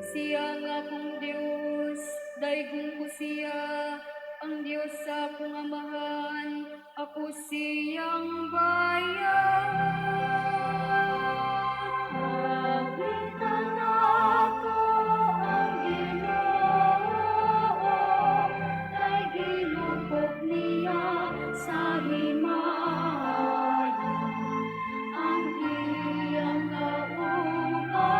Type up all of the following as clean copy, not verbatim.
Siya nga akong Diyos, daigong ko siya, ang Diyos sa akong amahan, ako siyang bayan. Naglitan ako ang Ginoo, kay ginupok niya sa himaya, ang iyang kaugalingon.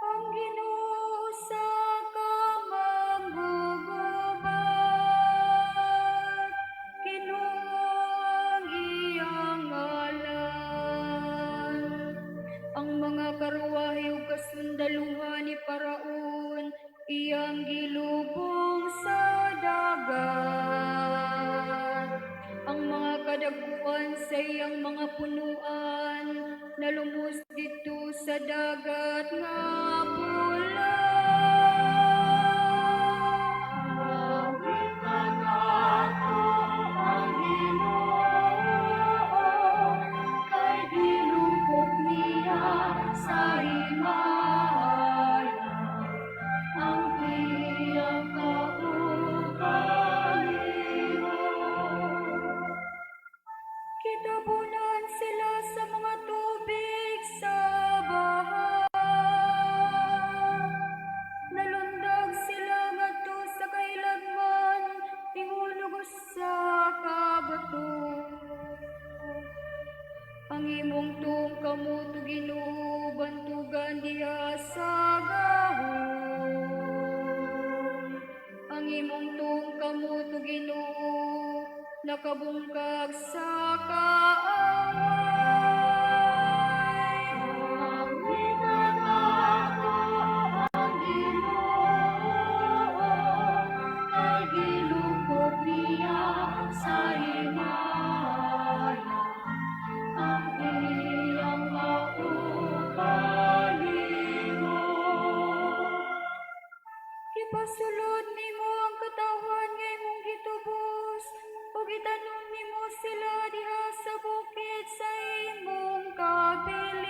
Ang Ginoo sa kamanggugubat, Ginoo ang iyang ngalan. Ang mga karwahe ug kasundaluhan ni Paraon, iyang gilubong sa dagat. Ang mga kadaguan sa iyang mga punuan, nalumos dito sa dagat nga pula. Awitan ako ang Ginoo, kay ginupok niya sa himaya, ang iyang kaugalingon. Kitabunan sila sa mga tubig sa baha, nalundag sila ngadto sa kailagman, tingulog sa kabato. Ang imong tuong kamuto Ginoo, bantugan diha sa gahom. Ang imong tuong kamuto Ginoo, nakabungkag sa kaaway. Awitan ako ang Ginoo, kay ginupok niya sa himaya, ang iyang kaugalingon. Ipasulod nimo ang katawan nga imong gitubos, ug itanom nimo sila diha sa bukid sa imong kabilin.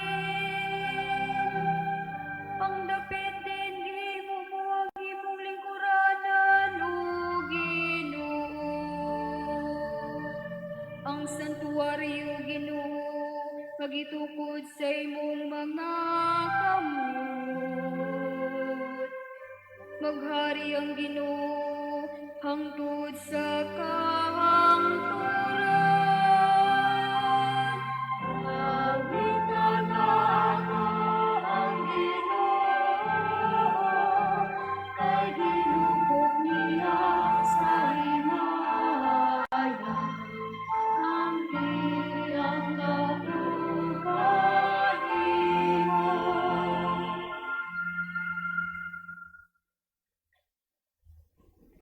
Ang dapit din gihimo mo ang imong lingkuranan, o Ginoo. Ang santuwaryo Ginoo, magitukod sa imong mga kamot. Maghari ang Ginoo hangtod sa kahangturan.